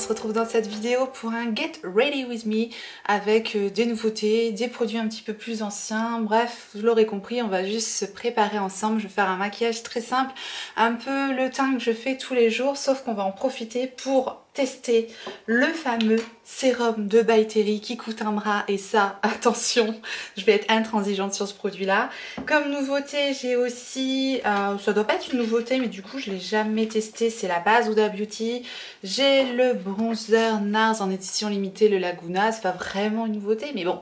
se retrouve dans cette vidéo pour un Get Ready With Me avec des nouveautés, des produits un petit peu plus anciens. Bref, vous l'aurez compris, on va juste se préparer ensemble. Je vais faire un maquillage très simple, un peu le teint que je fais tous les jours, sauf qu'on va en profiter pour tester le fameux sérum de By Terry qui coûte un bras. Et ça, attention, je vais être intransigeante sur ce produit là. Comme nouveauté, j'ai aussi, ça doit pas être une nouveauté mais du coup je l'ai jamais testé, c'est la base Huda Beauty. J'ai le bronzer NARS en édition limitée, le Laguna. C'est pas vraiment une nouveauté mais bon,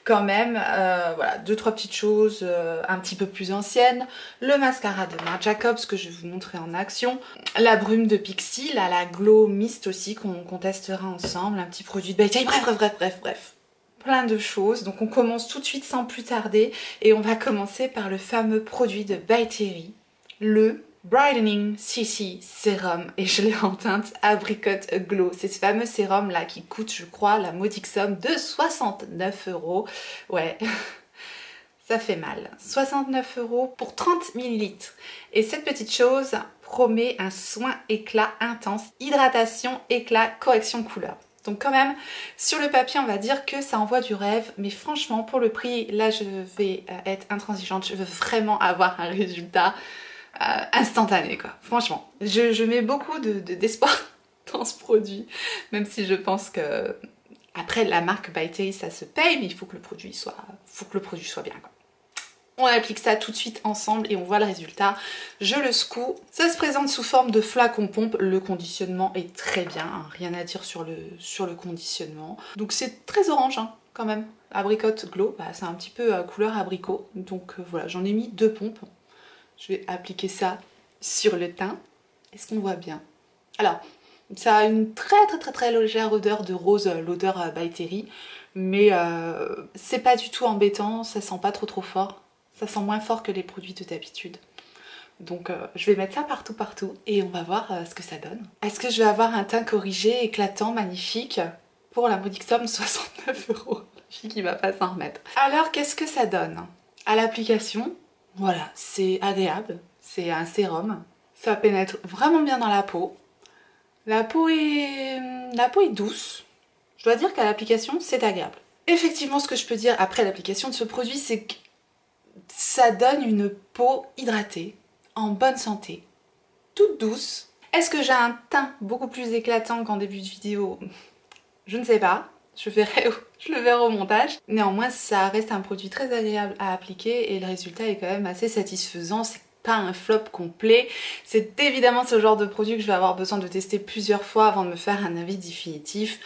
quand même, voilà, deux trois petites choses un petit peu plus anciennes. Le mascara de Marc Jacobs que je vais vous montrer en action. La brume de Pixi, là, la Glow Mist aussi qu'on testera ensemble. Un petit produit de By Terry, bref. Plein de choses. Donc on commence tout de suite sans plus tarder. Et on va commencer par le fameux produit de By Terry, le Brightening CC Sérum, et je l'ai en teinte Apricot Glow. C'est ce fameux sérum là qui coûte, je crois, la modique somme de 69 €. Ouais, ça fait mal. 69 € pour 30 ml. Et cette petite chose promet un soin éclat intense, hydratation, éclat, correction couleur. Donc quand même, sur le papier, on va dire que ça envoie du rêve. Mais franchement, pour le prix, là, je vais être intransigeante. Je veux vraiment avoir un résultat instantané, quoi. Franchement, je mets beaucoup d'espoir dans ce produit, même si je pense que après la marque By Terry ça se paye, mais il faut que le produit soit, bien, quoi. On applique ça tout de suite ensemble et on voit le résultat. Je le secoue. Ça se présente sous forme de flacon pompe. Le conditionnement est très bien, hein. Rien à dire sur le conditionnement. Donc c'est très orange, hein, quand même. Apricot Glow, bah, c'est un petit peu couleur abricot. Donc voilà, j'en ai mis 2 pompes. Je vais appliquer ça sur le teint. Est-ce qu'on voit bien? Alors, ça a une très légère odeur de rose, l'odeur By Terry. Mais c'est pas du tout embêtant, ça sent pas trop fort. Ça sent moins fort que les produits de d'habitude. Donc je vais mettre ça partout et on va voir ce que ça donne. Est-ce que je vais avoir un teint corrigé, éclatant, magnifique pour la modique somme 69 €? Je sais qu'il va pas s'en remettre. Alors qu'est-ce que ça donne? À l'application, voilà, c'est agréable, c'est un sérum, ça pénètre vraiment bien dans la peau. La peau est douce. Je dois dire qu'à l'application, c'est agréable. Effectivement, ce que je peux dire après l'application de ce produit, c'est que ça donne une peau hydratée, en bonne santé, toute douce. Est-ce que j'ai un teint beaucoup plus éclatant qu'en début de vidéo? Je ne sais pas. Je le verrai au montage. Néanmoins, ça reste un produit très agréable à appliquer et le résultat est quand même assez satisfaisant. C'est pas un flop complet. C'est évidemment ce genre de produit que je vais avoir besoin de tester plusieurs fois avant de me faire un avis définitif.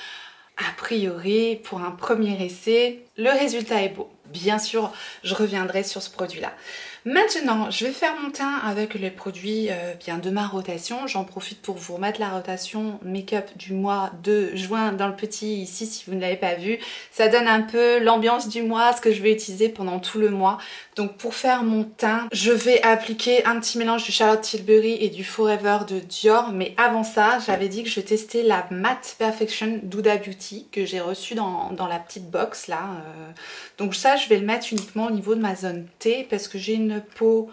A priori, pour un premier essai, le résultat est beau. Bien sûr, je reviendrai sur ce produit-là. Maintenant, je vais faire mon teint avec les produits bien de ma rotation. J'en profite pour vous remettre la rotation make-up du mois de juin dans le petit ici si vous ne l'avez pas vu. Ça donne un peu l'ambiance du mois, ce que je vais utiliser pendant tout le mois. Donc pour faire mon teint, je vais appliquer un petit mélange du Charlotte Tilbury et du Forever de Dior. Mais avant ça, j'avais dit que je testais la Matte Perfection d'Huda Beauty que j'ai reçue dans la petite box là. Donc ça, je vais le mettre uniquement au niveau de ma zone T parce que j'ai une peau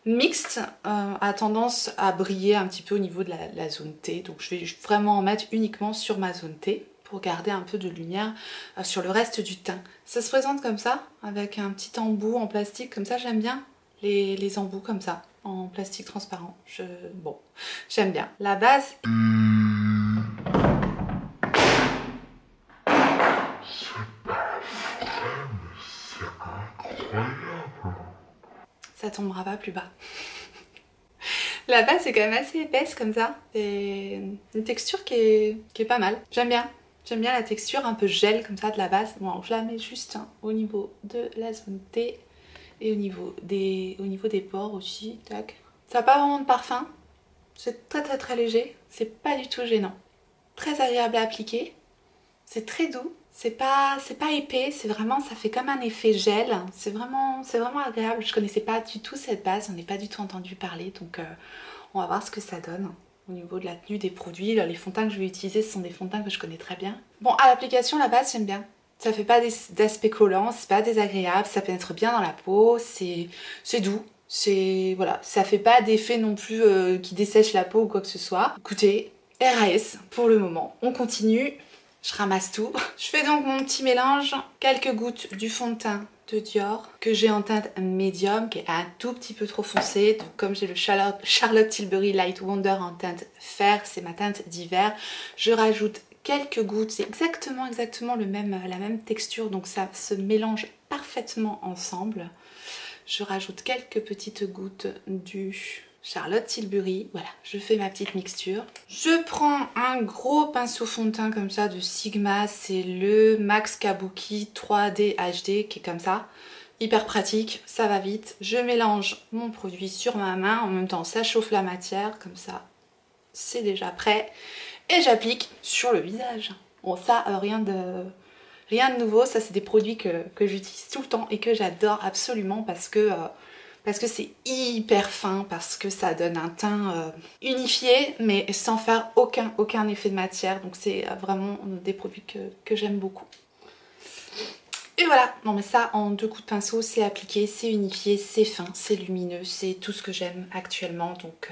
mixte, a tendance à briller un petit peu au niveau de la zone T. Donc je vais vraiment en mettre uniquement sur ma zone T pour garder un peu de lumière sur le reste du teint. Ça se présente comme ça, avec un petit embout en plastique, comme ça j'aime bien les embouts comme ça, en plastique transparent. Bon, j'aime bien. La base... Ça tombera pas plus bas. La base est quand même assez épaisse comme ça. C'est une texture qui est pas mal. J'aime bien. J'aime bien la texture un peu gel comme ça de la base. Bon, je la mets juste au niveau de la zone T et au niveau des pores aussi. Tac. Ça n'a pas vraiment de parfum. C'est très léger. C'est pas du tout gênant. Très agréable à appliquer. C'est très doux. C'est pas épais, c'est vraiment, ça fait comme un effet gel. C'est vraiment agréable. Je connaissais pas du tout cette base, on n'est pas du tout entendu parler. Donc on va voir ce que ça donne au niveau de la tenue des produits. Les fonds de teint que je vais utiliser, ce sont des fonds de teint que je connais très bien. Bon, à l'application, la base, j'aime bien. Ça fait pas d'aspect collant, c'est pas désagréable, ça pénètre bien dans la peau, c'est doux. Voilà, ça fait pas d'effet non plus qui dessèche la peau ou quoi que ce soit. Écoutez, RAS pour le moment. On continue, je ramasse tout. Je fais donc mon petit mélange, quelques gouttes du fond de teint de Dior que j'ai en teinte médium, qui est un tout petit peu trop foncé. Donc comme j'ai le Charlotte Tilbury Light Wonder en teinte fer, c'est ma teinte d'hiver, je rajoute quelques gouttes, c'est exactement la même texture, donc ça se mélange parfaitement ensemble. Je rajoute quelques petites gouttes du Charlotte Tilbury, voilà, je fais ma petite mixture. Je prends un gros pinceau fond de teint comme ça de Sigma, c'est le Max Kabuki 3D HD qui est comme ça, hyper pratique, ça va vite. Je mélange mon produit sur ma main, en même temps ça chauffe la matière, comme ça c'est déjà prêt. Et j'applique sur le visage. Bon ça, rien de nouveau, ça c'est des produits que j'utilise tout le temps et que j'adore absolument parce que c'est hyper fin, parce que ça donne un teint unifié mais sans faire aucun effet de matière. Donc c'est vraiment des produits que j'aime beaucoup. Et voilà, non mais ça en 2 coups de pinceau c'est appliqué, c'est unifié, c'est fin, c'est lumineux, c'est tout ce que j'aime actuellement. Donc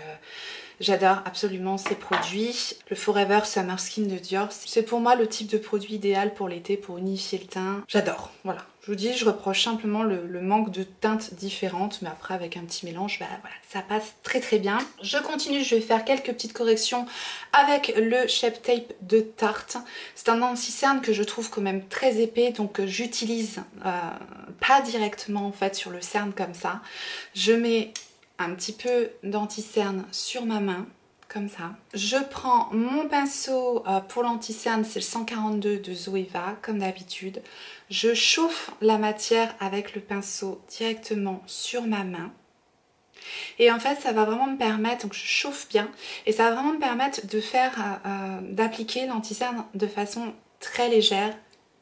j'adore absolument ces produits. Le Forever Summer Skin de Dior, c'est pour moi le type de produit idéal pour l'été, pour unifier le teint. J'adore, voilà. Je vous dis, je reproche simplement le manque de teintes différentes, mais après avec un petit mélange, bah voilà, ça passe très bien. Je continue, je vais faire quelques petites corrections avec le Shape Tape de Tarte. C'est un anti-cerne que je trouve quand même très épais, donc j'utilise pas directement en fait sur le cerne comme ça. Je mets un petit peu d'anti-cerne sur ma main, comme ça. Je prends mon pinceau pour l'anti-cerne, c'est le 142 de Zoeva, comme d'habitude. Je chauffe la matière avec le pinceau directement sur ma main. Et en fait, ça va vraiment me permettre, donc je chauffe bien, et ça va vraiment me permettre de faire, d'appliquer l'anti-cerne de façon très légère,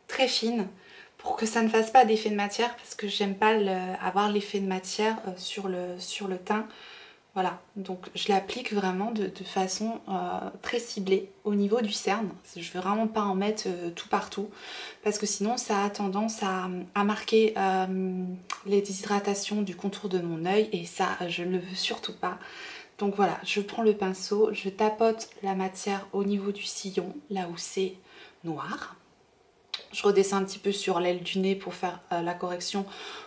très fine, pour que ça ne fasse pas d'effet de matière, parce que j'aime pas avoir l'effet de matière sur le teint. Voilà, donc je l'applique vraiment de façon très ciblée au niveau du cerne. Je ne veux vraiment pas en mettre tout partout, parce que sinon ça a tendance à marquer les déshydratations du contour de mon œil, et ça je ne le veux surtout pas. Donc voilà, je prends le pinceau, je tapote la matière au niveau du sillon, là où c'est noir. Je redescends un petit peu sur l'aile du nez pour faire la correction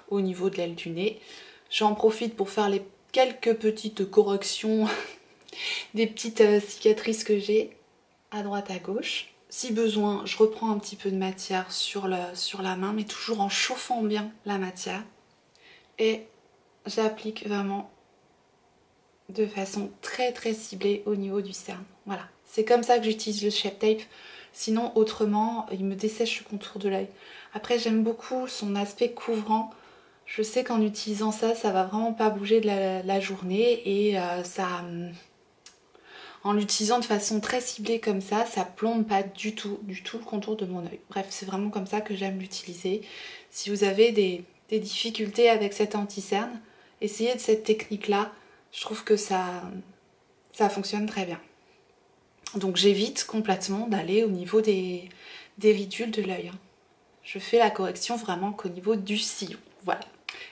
au niveau de l'aile du nez. J'en profite pour faire les quelques petites corrections des petites cicatrices que j'ai à droite à gauche. Si besoin, je reprends un petit peu de matière sur la main, mais toujours en chauffant bien la matière. Et j'applique vraiment de façon très ciblée au niveau du cerne. Voilà, c'est comme ça que j'utilise le Shape Tape. Sinon, autrement, il me dessèche le contour de l'œil. Après, j'aime beaucoup son aspect couvrant. Je sais qu'en utilisant ça, ça va vraiment pas bouger de la journée, et en l'utilisant de façon très ciblée comme ça plombe pas du tout le contour de mon œil. Bref, c'est vraiment comme ça que j'aime l'utiliser. Si vous avez des difficultés avec cet anti-cerne, essayez de cette technique-là. Je trouve que ça fonctionne très bien. Donc j'évite complètement d'aller au niveau des ridules de l'œil. Je fais la correction vraiment qu'au niveau du sillon. Voilà.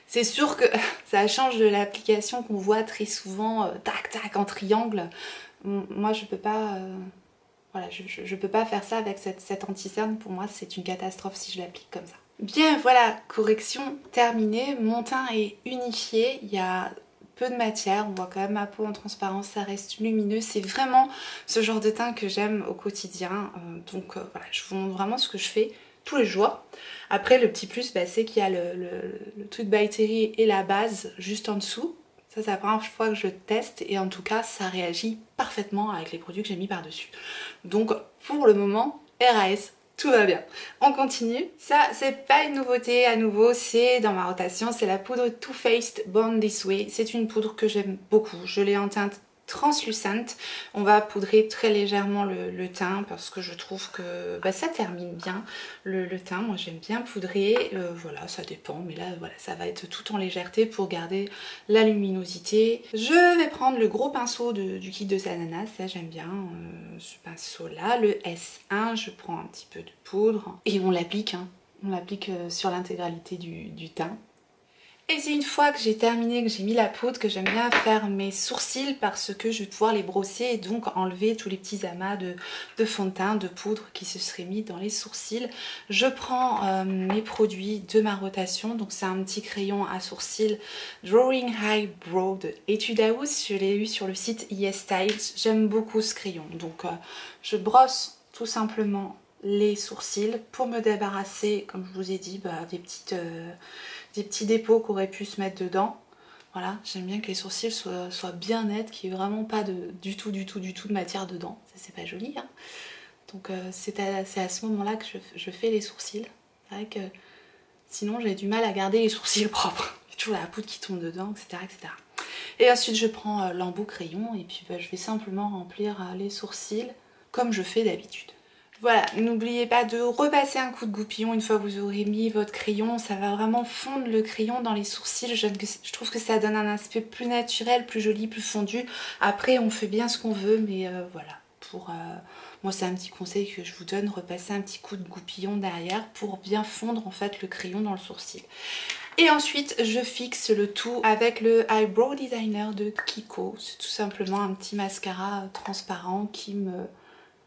C'est sûr que ça change de l'application qu'on voit très souvent, tac tac en triangle. Moi je peux pas, voilà, je peux pas faire ça avec cette anti-cerne. Pour moi c'est une catastrophe si je l'applique comme ça. Bien voilà, correction terminée. Mon teint est unifié, il y a peu de matière, on voit quand même ma peau en transparence, ça reste lumineux. C'est vraiment ce genre de teint que j'aime au quotidien. Donc voilà, je vous montre vraiment ce que je fais tous les jours. Après le petit plus, bah, c'est qu'il y a le truc by Terry et la base juste en dessous. Ça c'est la première fois que je teste, et en tout cas ça réagit parfaitement avec les produits que j'ai mis par dessus. Donc pour le moment, RAS, tout va bien. On continue. Ça c'est pas une nouveauté, à nouveau c'est dans ma rotation, c'est la poudre Too Faced Born This Way. C'est une poudre que j'aime beaucoup, je l'ai en teinte translucente. On va poudrer très légèrement le teint parce que je trouve que bah, ça termine bien le teint. Moi j'aime bien poudrer, voilà, ça dépend, mais là voilà, ça va être tout en légèreté pour garder la luminosité. Je vais prendre le gros pinceau du kit de Ananas, ça j'aime bien ce pinceau là, le S1. Je prends un petit peu de poudre et on l'applique, hein. On l'applique sur l'intégralité du teint. Et c'est une fois que j'ai terminé, que j'ai mis la poudre, que j'aime bien faire mes sourcils parce que je vais pouvoir les brosser et donc enlever tous les petits amas de fond de teint, de poudre qui se seraient mis dans les sourcils. Je prends mes produits de ma rotation, donc c'est un petit crayon à sourcils Drawing Eyebrow de Etude House. Je l'ai eu sur le site YesStyle. J'aime beaucoup ce crayon, donc je brosse tout simplement les sourcils pour me débarrasser, comme je vous ai dit, des petits dépôts qu'aurait pu se mettre dedans. Voilà, j'aime bien que les sourcils soient bien nets, qu'il n'y ait vraiment pas du tout de matière dedans. Ça, c'est pas joli, hein. Donc c'est à ce moment-là que je fais les sourcils. C'est vrai que sinon j'ai du mal à garder les sourcils propres. Il y a toujours la poudre qui tombe dedans, etc. etc. Et ensuite je prends l'embout crayon et puis je vais simplement remplir les sourcils comme je fais d'habitude. Voilà, n'oubliez pas de repasser un coup de goupillon une fois que vous aurez mis votre crayon. Ça va vraiment fondre le crayon dans les sourcils. Je trouve que ça donne un aspect plus naturel, plus joli, plus fondu. Après, on fait bien ce qu'on veut, mais voilà. Moi, c'est un petit conseil que je vous donne. Repasser un petit coup de goupillon derrière pour bien fondre en fait le crayon dans le sourcil. Et ensuite, je fixe le tout avec le Eyebrow Designer de Kiko. C'est tout simplement un petit mascara transparent qui me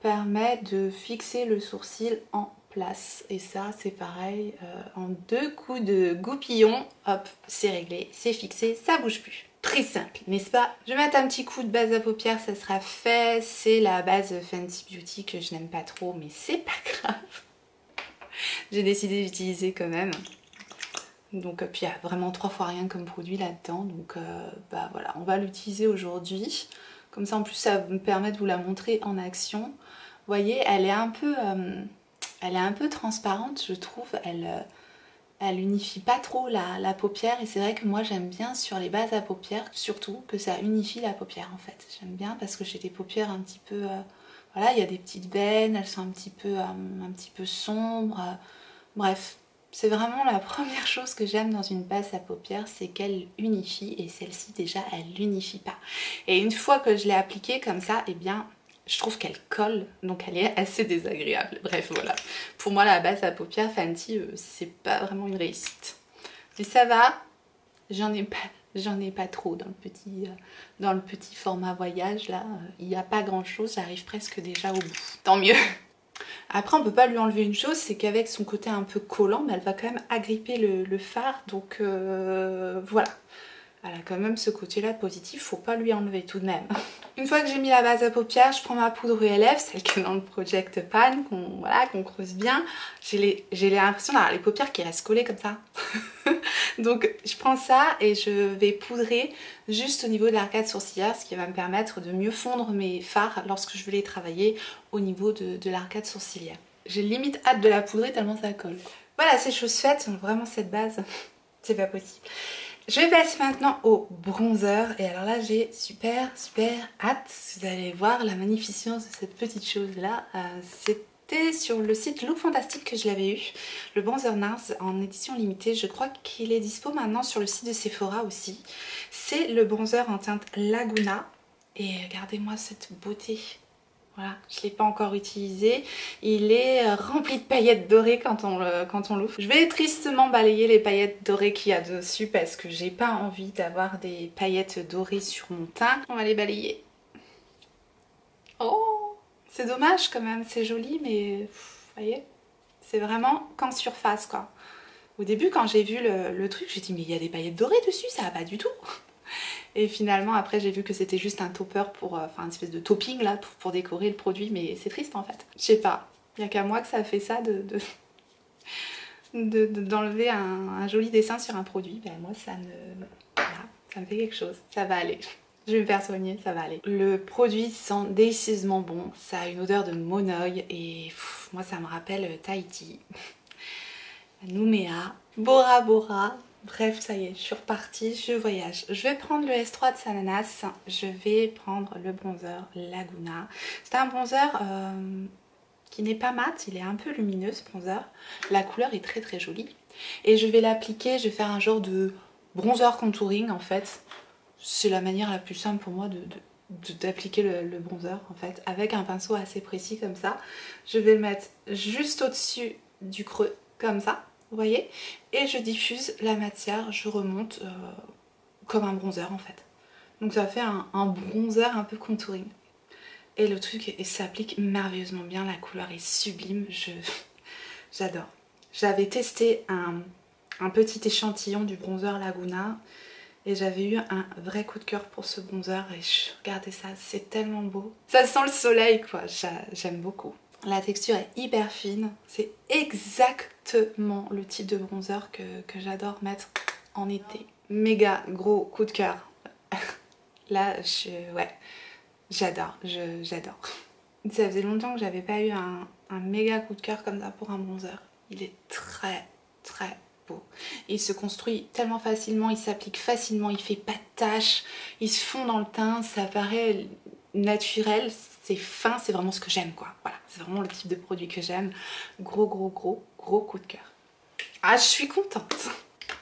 permet de fixer le sourcil en place. Et ça, c'est pareil, en 2 coups de goupillon, hop, c'est réglé, c'est fixé, ça bouge plus. Très simple, n'est-ce pas? Je vais mettre un petit coup de base à paupières, ça sera fait. C'est la base Fenty Beauty que je n'aime pas trop, mais c'est pas grave. J'ai décidé d'utiliser quand même. Donc, puis il y a vraiment 3 fois rien comme produit là-dedans. Donc, bah voilà, on va l'utiliser aujourd'hui. Comme ça, en plus, ça me permet de vous la montrer en action. Vous voyez, elle est un peu transparente, je trouve. Elle unifie pas trop la paupière. Et c'est vrai que moi, j'aime bien sur les bases à paupières, surtout, que ça unifie la paupière, en fait. J'aime bien parce que j'ai des paupières un petit peu... voilà, il y a des petites veines, elles sont un petit peu sombres. Bref. C'est vraiment la première chose que j'aime dans une base à paupières, c'est qu'elle unifie, et celle-ci déjà elle l'unifie pas. Et une fois que je l'ai appliquée comme ça, eh bien je trouve qu'elle colle, donc elle est assez désagréable. Bref voilà, pour moi la base à paupières Fenty c'est pas vraiment une réussite. Mais ça va, j'en ai pas trop dans le petit format voyage là, il n'y a pas grand chose, j'arrive presque déjà au bout. Tant mieux. Après on peut pas lui enlever une chose, c'est qu'avec son côté un peu collant, elle va quand même agripper le fard, donc voilà. Elle a quand même ce côté-là positif, faut pas lui enlever tout de même. Une fois que j'ai mis la base à paupières, je prends ma poudre ULF, celle qui est dans le Project Pan, qu'on creuse bien. J'ai l'impression d'avoir les paupières qui restent collées comme ça. Donc je prends ça et je vais poudrer juste au niveau de l'arcade sourcilière, ce qui va me permettre de mieux fondre mes fards lorsque je vais les travailler au niveau de l'arcade sourcilière. J'ai limite hâte de la poudrer tellement ça colle. Voilà, c'est chose faite, vraiment cette base, c'est pas possible. Je vais passer maintenant au bronzer et alors là j'ai super hâte, vous allez voir la magnificence de cette petite chose là. C'était sur le site Look Fantastic que je l'avais eu, le bronzer NARS en édition limitée. Je crois qu'il est dispo maintenant sur le site de Sephora aussi. C'est le bronzer en teinte Laguna et regardez-moi cette beauté. Voilà, je ne l'ai pas encore utilisé. Il est rempli de paillettes dorées quand on l'ouvre. Je vais tristement balayer les paillettes dorées qu'il y a dessus parce que j'ai pas envie d'avoir des paillettes dorées sur mon teint. On va les balayer. Oh, c'est dommage quand même, c'est joli, mais vous voyez, c'est vraiment qu'en surface quoi. Au début quand j'ai vu le truc, j'ai dit mais il y a des paillettes dorées dessus, ça va pas du tout. Et finalement après j'ai vu que c'était juste un topper pour, enfin une espèce de topping là pour décorer le produit, mais c'est triste en fait. Je sais pas, il n'y a qu'à moi que ça fait ça d'enlever un joli dessin sur un produit. Ben moi ça voilà, ça me fait quelque chose, ça va aller. Je vais me faire soigner, ça va aller. Le produit sent délicieusement bon, ça a une odeur de monoï et moi ça me rappelle Tahiti, Nouméa, Bora Bora. Bref, ça y est, je suis repartie, je voyage. Je vais prendre le S3 de Sananas, je vais prendre le bronzer Laguna. C'est un bronzer qui n'est pas mat, il est un peu lumineux ce bronzer. La couleur est très jolie. Et je vais l'appliquer, je vais faire un genre de bronzer contouring en fait. C'est la manière la plus simple pour moi d'appliquer le bronzer en fait, avec un pinceau assez précis comme ça. Je vais le mettre juste au-dessus du creux, comme ça. vous voyez, et je diffuse la matière, je remonte comme un bronzer en fait. Donc ça fait un bronzer un peu contouring. Et le truc s'applique merveilleusement bien, la couleur est sublime, j'adore. J'avais testé un petit échantillon du bronzer Laguna et j'avais eu un vrai coup de cœur pour ce bronzer et regardez ça, c'est tellement beau. Ça sent le soleil quoi, j'aime beaucoup. La texture est hyper fine, c'est exactement le type de bronzer que j'adore mettre en été. Méga gros coup de cœur. Là, ouais, j'adore, j'adore. Ça faisait longtemps que j'avais pas eu un méga coup de cœur comme ça pour un bronzer. Il est très très beau. Il se construit tellement facilement, il s'applique facilement, il fait pas de taches, il se fond dans le teint, ça paraît naturel, c'est fin, c'est vraiment ce que j'aime quoi. Voilà, c'est vraiment le type de produit que j'aime. Gros coup de cœur. Ah, je suis contente.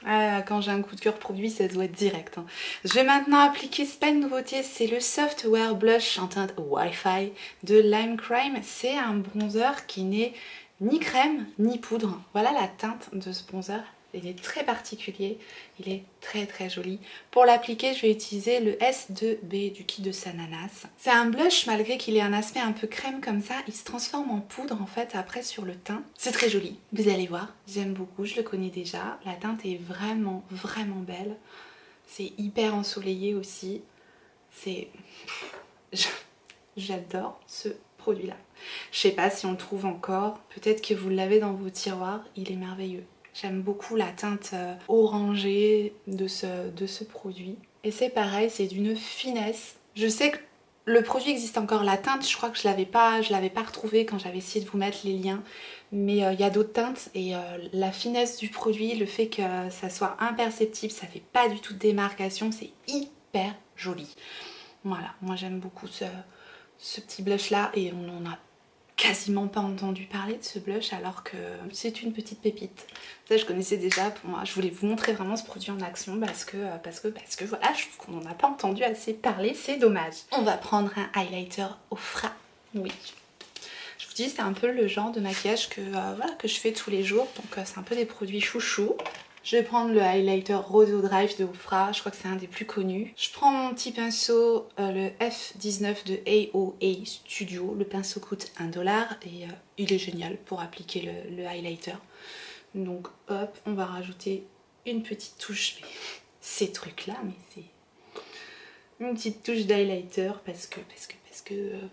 Ah, quand j'ai un coup de cœur produit, ça doit être direct. Hein. Je vais maintenant appliquer, c'est pas une nouveauté, c'est le Softwear Blush en teinte Wi-Fi de Lime Crime. C'est un bronzer qui n'est ni crème ni poudre. Voilà la teinte de ce bronzer. Il est très particulier, il est très très joli. Pour l'appliquer, je vais utiliser le S2B du kit de Sananas. C'est un blush, malgré qu'il ait un aspect un peu crème comme ça, il se transforme en poudre en fait après sur le teint. C'est très joli, vous allez voir, j'aime beaucoup, je le connais déjà. La teinte est vraiment belle. C'est hyper ensoleillé aussi. C'est... J'adore ce produit-là. Je sais pas si on le trouve encore, peut-être que vous l'avez dans vos tiroirs, il est merveilleux. J'aime beaucoup la teinte orangée de ce produit. Et c'est pareil, c'est d'une finesse. Je sais que le produit existe encore, la teinte, je crois que je l'avais pas retrouvé quand j'avais essayé de vous mettre les liens. Mais il y a d'autres teintes et la finesse du produit, le fait que ça soit imperceptible, ça fait pas du tout de démarcation, c'est hyper joli. Voilà, moi j'aime beaucoup ce petit blush là et on en a quasiment pas entendu parler de ce blush alors que c'est une petite pépite. Ça je connaissais déjà, pour moi je voulais vous montrer vraiment ce produit en action parce que voilà, je trouve qu'on n'en a pas entendu assez parler, c'est dommage. On va prendre un highlighter au frais, oui. Je vous dis c'est un peu le genre de maquillage que, voilà, que je fais tous les jours, donc c'est un peu des produits chouchous. Je vais prendre le highlighter Roseau Drive de Ofra, je crois que c'est un des plus connus. Je prends mon petit pinceau, le F19 de AOA Studio. Le pinceau coûte 1$ et il est génial pour appliquer le highlighter. Donc hop, on va rajouter une petite touche, mais ces trucs là, mais c'est une petite touche d'highlighter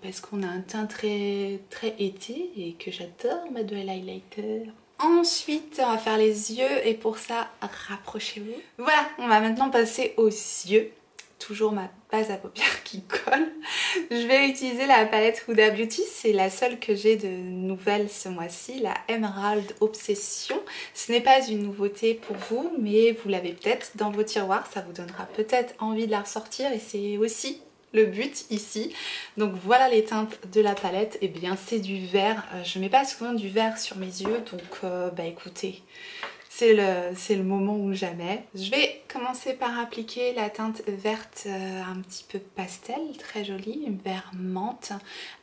parce qu'on a un teint très été et que j'adore mettre de l'highlighter. Ensuite, on va faire les yeux et pour ça, rapprochez-vous. Voilà, on va maintenant passer aux yeux. Toujours ma base à paupières qui colle. Je vais utiliser la palette Huda Beauty. C'est la seule que j'ai de nouvelle ce mois-ci, la Emerald Obsession. Ce n'est pas une nouveauté pour vous, mais vous l'avez peut-être dans vos tiroirs. Ça vous donnera peut-être envie de la ressortir et c'est aussi le but ici. Donc voilà les teintes de la palette. Et bien c'est du vert. Je mets pas souvent du vert sur mes yeux, donc bah écoutez, c'est le moment ou jamais. Je vais commencer par appliquer la teinte verte un petit peu pastel, très jolie, vert menthe,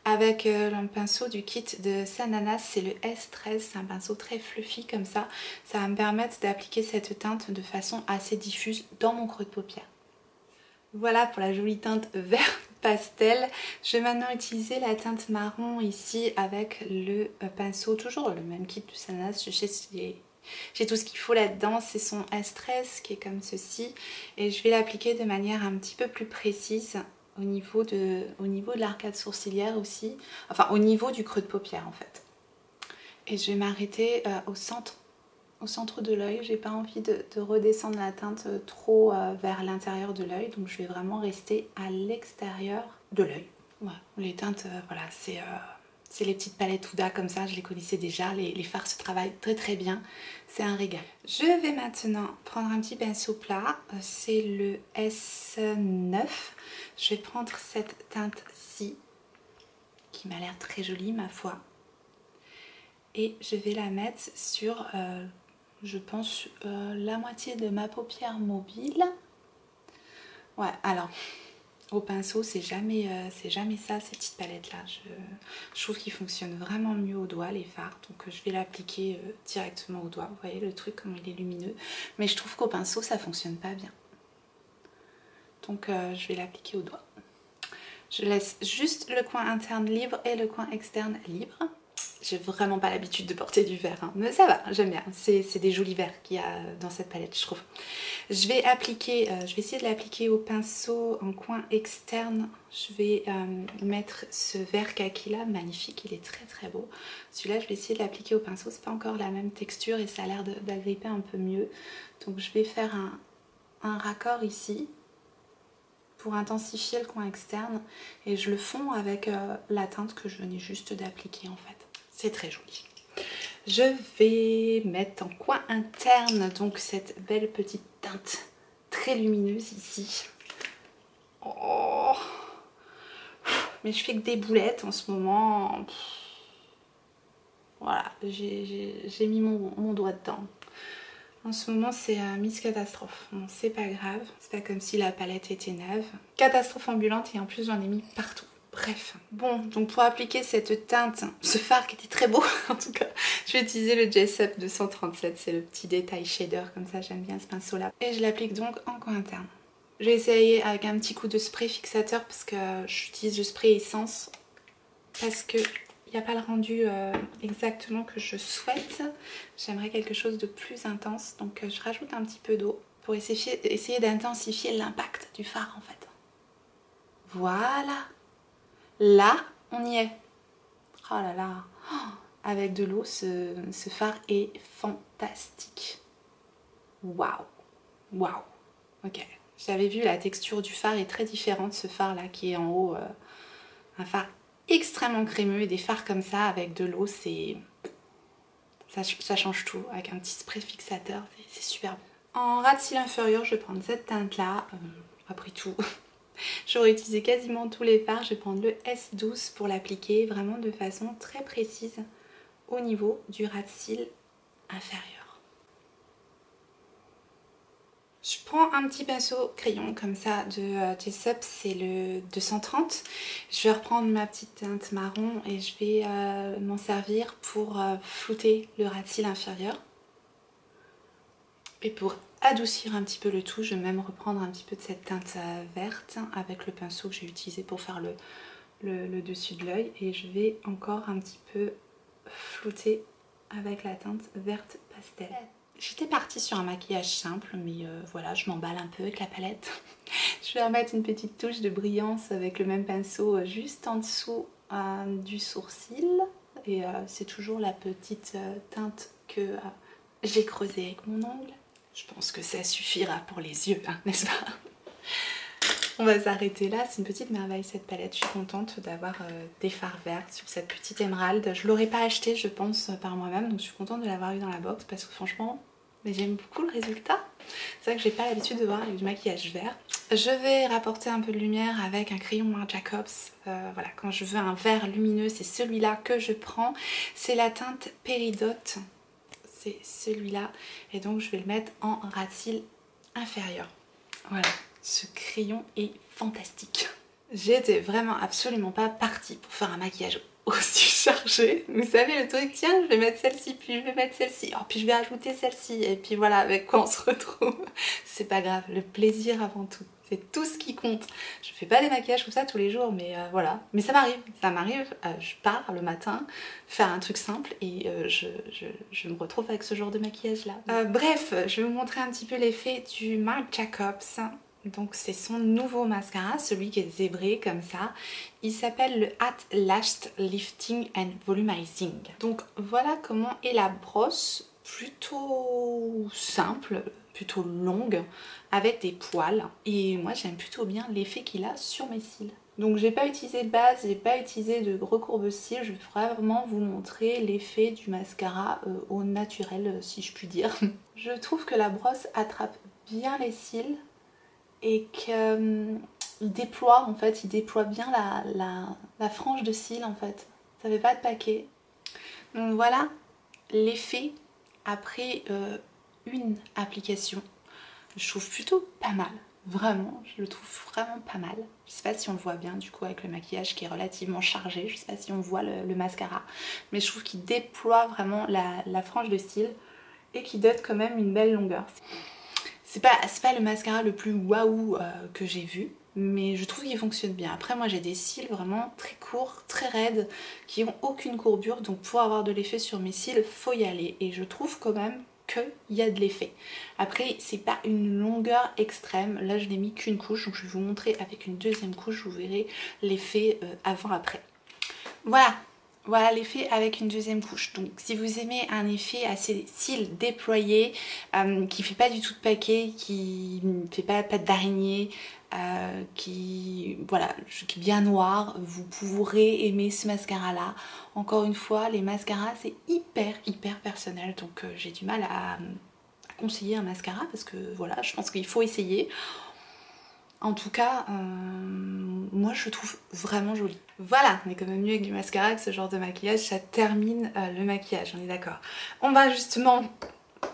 avec un pinceau du kit de Sananas, c'est le S13, c'est un pinceau très fluffy comme ça. Ça va me permettre d'appliquer cette teinte de façon assez diffuse dans mon creux de paupière. Voilà pour la jolie teinte vert pastel. Je vais maintenant utiliser la teinte marron ici avec le pinceau, toujours le même kit de Sananas. J'ai tout ce qu'il faut là-dedans, c'est son S13 qui est comme ceci. Et je vais l'appliquer de manière un petit peu plus précise au niveau de l'arcade sourcilière aussi. Enfin au niveau du creux de paupière en fait. Et je vais m'arrêter au centre de l'œil. J'ai pas envie de redescendre la teinte trop vers l'intérieur de l'œil, donc je vais vraiment rester à l'extérieur de l'œil. Voilà, les teintes, voilà, c'est les petites palettes Huda comme ça, je les connaissais déjà, les fards se travaillent très bien, c'est un régal. Je vais maintenant prendre un petit pinceau plat, c'est le S9. Je vais prendre cette teinte-ci, qui m'a l'air très jolie ma foi. Et je vais la mettre sur... je pense la moitié de ma paupière mobile. Ouais, alors, au pinceau, c'est jamais ça, ces petites palettes là. Je trouve qu'ils fonctionnent vraiment mieux au doigt, les fards, donc je vais l'appliquer directement au doigt. Vous voyez le truc comme il est lumineux, mais je trouve qu'au pinceau ça fonctionne pas bien, donc je vais l'appliquer au doigt. Je laisse juste le coin interne libre et le coin externe libre. J'ai vraiment pas l'habitude de porter du vert, hein, mais ça va, j'aime bien. C'est des jolis verts qu'il y a dans cette palette, je trouve. Je vais essayer de l'appliquer au pinceau en coin externe. Je vais mettre ce vert kaki là, magnifique, il est très très beau. Celui-là, je vais essayer de l'appliquer au pinceau. C'est pas encore la même texture et ça a l'air d'agripper un peu mieux. Donc je vais faire un raccord ici pour intensifier le coin externe et je le fonds avec la teinte que je venais juste d'appliquer en fait. C'est très joli. Je vais mettre en coin interne donc cette belle petite teinte très lumineuse ici. Oh, mais je fais que des boulettes en ce moment. Voilà, j'ai mis mon doigt dedans. En ce moment c'est Miss Catastrophe. Bon, c'est pas grave, c'est pas comme si la palette était neuve. Catastrophe ambulante et en plus j'en ai mis partout. Bref, bon, donc pour appliquer cette teinte, ce fard qui était très beau en tout cas, je vais utiliser le Jessup 237, c'est le petit détail shader, comme ça j'aime bien ce pinceau là. Et je l'applique donc en coin interne. Je vais essayer avec un petit coup de spray fixateur parce que j'utilise le spray essence, parce que il n'y a pas le rendu exactement que je souhaite. J'aimerais quelque chose de plus intense, donc je rajoute un petit peu d'eau pour essayer d'intensifier l'impact du fard en fait. Voilà! Là, on y est. Oh là là. Oh, avec de l'eau, ce fard est fantastique. Waouh. Waouh. Ok. J'avais vu la texture du fard est très différente. Ce fard là qui est en haut. Un fard extrêmement crémeux. Et des fards comme ça avec de l'eau, ça change tout. Avec un petit spray fixateur, c'est super bon. En ras de cils inférieur, je vais prendre cette teinte là. Après tout... J'aurais utilisé quasiment tous les fards, je vais prendre le S12 pour l'appliquer vraiment de façon très précise au niveau du ras de cils inférieur. Je prends un petit pinceau crayon comme ça de Jessup, c'est le 230. Je vais reprendre ma petite teinte marron et je vais m'en servir pour flouter le ras de cils inférieur. Et pour adoucir un petit peu le tout, je vais même reprendre un petit peu de cette teinte verte avec le pinceau que j'ai utilisé pour faire le dessus de l'œil. Et je vais encore un petit peu flouter avec la teinte verte pastel. J'étais partie sur un maquillage simple, mais voilà, je m'emballe un peu avec la palette. Je vais remettre une petite touche de brillance avec le même pinceau juste en dessous du sourcil. Et c'est toujours la petite teinte que j'ai creusée avec mon ongle. Je pense que ça suffira pour les yeux, hein, n'est-ce pas? On va s'arrêter là, c'est une petite merveille cette palette. Je suis contente d'avoir des fards verts sur cette petite émeraude. Je ne l'aurais pas acheté, je pense, par moi-même, donc je suis contente de l'avoir eu dans la box parce que franchement, j'aime beaucoup le résultat. C'est vrai que j'ai pas l'habitude de voir du maquillage vert. Je vais rapporter un peu de lumière avec un crayon Marc Jacobs. Voilà, quand je veux un vert lumineux, c'est celui-là que je prends. C'est la teinte Peridot. C'est celui-là et donc je vais le mettre en ras de cils inférieur. Voilà, ce crayon est fantastique. J'étais vraiment absolument pas partie pour faire un maquillage aussi chargé. Vous savez le truc, tiens je vais mettre celle-ci, puis je vais mettre celle-ci, oh, puis je vais ajouter celle-ci et puis voilà avec quoi on se retrouve. C'est pas grave, le plaisir avant tout. C'est tout ce qui compte. Je fais pas des maquillages comme ça tous les jours, mais voilà. Mais ça m'arrive, je pars le matin faire un truc simple et je me retrouve avec ce genre de maquillage là. Bref, je vais vous montrer un petit peu l'effet du Marc Jacobs. Donc c'est son nouveau mascara, celui qui est zébré comme ça. Il s'appelle le At Last Lifting and Volumizing. Donc voilà comment est la brosse, plutôt simple, plutôt longue, avec des poils. Et moi j'aime plutôt bien l'effet qu'il a sur mes cils. Donc j'ai pas utilisé de base, j'ai pas utilisé de recourbe-cils, je vais vraiment vous montrer l'effet du mascara au naturel si je puis dire. Je trouve que la brosse attrape bien les cils et qu'il déploie en fait, il déploie bien la frange de cils en fait. Ça fait pas de paquet. Donc voilà l'effet après une application. Je trouve plutôt pas mal. Vraiment, je le trouve vraiment pas mal. Je sais pas si on le voit bien du coup avec le maquillage qui est relativement chargé. Je sais pas si on voit le mascara. Mais je trouve qu'il déploie vraiment la frange de cils et qui donne quand même une belle longueur. C'est pas le mascara le plus waouh que j'ai vu. Mais je trouve qu'il fonctionne bien. Après moi j'ai des cils vraiment très courts, très raides, qui ont aucune courbure. Donc pour avoir de l'effet sur mes cils, faut y aller. Et je trouve quand même qu'il y a de l'effet. Après c'est pas une longueur extrême, là je n'ai mis qu'une couche, donc je vais vous montrer avec une deuxième couche, vous verrez l'effet avant-après. Voilà, voilà l'effet avec une deuxième couche. Donc si vous aimez un effet assez cils déployé, qui fait pas du tout de paquet, qui ne fait pas patte d'araignée, qui est bien noir, vous pourrez aimer ce mascara là. Encore une fois, les mascaras c'est hyper personnel, donc j'ai du mal à conseiller un mascara parce que voilà, je pense qu'il faut essayer. En tout cas, moi je le trouve vraiment joli. Voilà, on est quand même mieux avec du mascara que ce genre de maquillage, ça termine le maquillage, on est d'accord. On va justement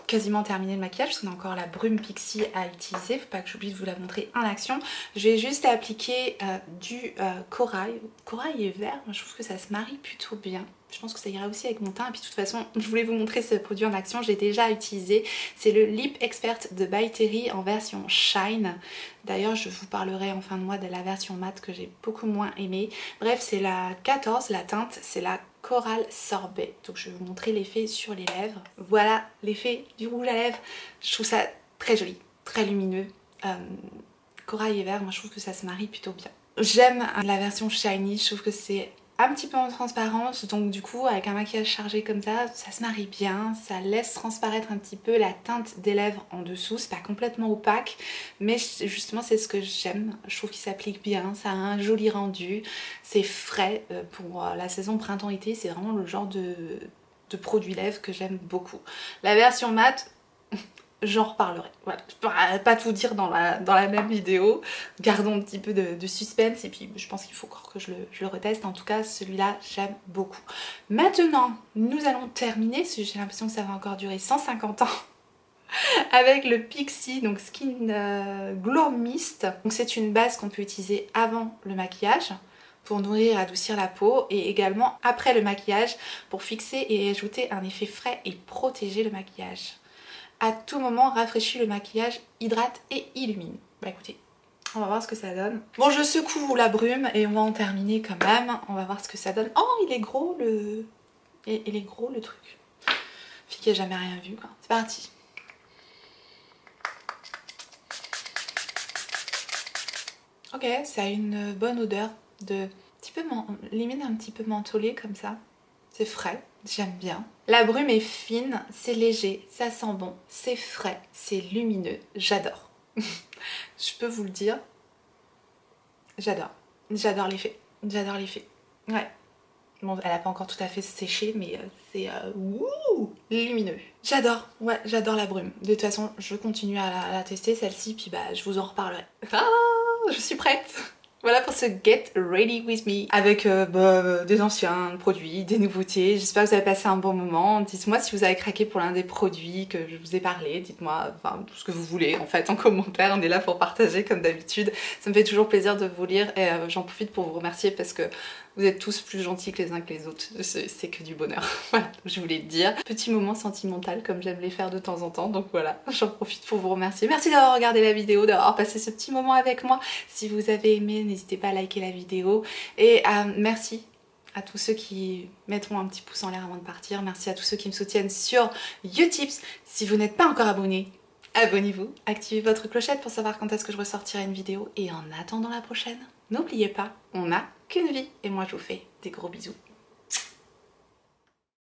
quasiment terminer le maquillage parce qu'on a encore la brume Pixi à utiliser, faut pas que j'oublie de vous la montrer en action. Je vais juste appliquer du corail et vert. Moi je trouve que ça se marie plutôt bien. Je pense que ça ira aussi avec mon teint. Et puis de toute façon, je voulais vous montrer ce produit en action, je l'ai déjà utilisé. C'est le Lip Expert de By Terry en version Shine. D'ailleurs, je vous parlerai en fin de mois de la version mat que j'ai beaucoup moins aimée. Bref, c'est la 14, la teinte, c'est la Coral Sorbet. Donc je vais vous montrer l'effet sur les lèvres. Voilà l'effet du rouge à lèvres. Je trouve ça très joli, très lumineux. Corail et vert, moi je trouve que ça se marie plutôt bien. J'aime la version shiny, je trouve que c'est un petit peu en transparence, donc du coup avec un maquillage chargé comme ça se marie bien, ça laisse transparaître un petit peu la teinte des lèvres en dessous, c'est pas complètement opaque, mais justement c'est ce que j'aime, je trouve qu'il s'applique bien, ça a un joli rendu, c'est frais pour la saison printemps-été, c'est vraiment le genre de produit lèvres que j'aime beaucoup. La version mat, j'en reparlerai. Voilà, je pourrais pas tout dire dans la même vidéo. Gardons un petit peu de suspense et puis je pense qu'il faut encore que je le reteste. En tout cas, celui-là, j'aime beaucoup. Maintenant, nous allons terminer, parce que j'ai l'impression que ça va encore durer 150 ans, avec le Pixi, donc Skin Glow Mist. Donc c'est une base qu'on peut utiliser avant le maquillage pour nourrir et adoucir la peau et également après le maquillage pour fixer et ajouter un effet frais et protéger le maquillage. À tout moment, rafraîchit le maquillage, hydrate et illumine. Bah écoutez, on va voir ce que ça donne. Bon, je secoue la brume et on va en terminer quand même. On va voir ce que ça donne. Oh, il est gros il est gros le truc. Fille qui a jamais rien vu quoi. C'est parti. Ok, ça a une bonne odeur de limite un petit peu mentholé comme ça. C'est frais, j'aime bien. La brume est fine, c'est léger, ça sent bon, c'est frais, c'est lumineux, j'adore. Je peux vous le dire, j'adore. J'adore l'effet, j'adore l'effet. Ouais. Bon, elle n'a pas encore tout à fait séché, mais c'est lumineux. J'adore, ouais, j'adore la brume. De toute façon, je continue à la tester, celle-ci, puis bah, je vous en reparlerai. Ah, je suis prête. Voilà pour ce Get Ready With Me avec des anciens produits, des nouveautés. J'espère que vous avez passé un bon moment. Dites-moi si vous avez craqué pour l'un des produits que je vous ai parlé. Dites-moi enfin, tout ce que vous voulez en fait en commentaire. On est là pour partager comme d'habitude. Ça me fait toujours plaisir de vous lire et j'en profite pour vous remercier parce que vous êtes tous plus gentils que les uns que les autres. C'est que du bonheur. Voilà, je voulais le dire. Petit moment sentimental comme j'aime les faire de temps en temps. Donc voilà, j'en profite pour vous remercier. Merci d'avoir regardé la vidéo, d'avoir passé ce petit moment avec moi. Si vous avez aimé, n'hésitez pas à liker la vidéo. Et merci à tous ceux qui mettront un petit pouce en l'air avant de partir. Merci à tous ceux qui me soutiennent sur Utips. Si vous n'êtes pas encore abonné, abonnez-vous. Activez votre clochette pour savoir quand est-ce que je ressortirai une vidéo. Et en attendant la prochaine, n'oubliez pas, on n'a qu'une vie. Et moi je vous fais des gros bisous.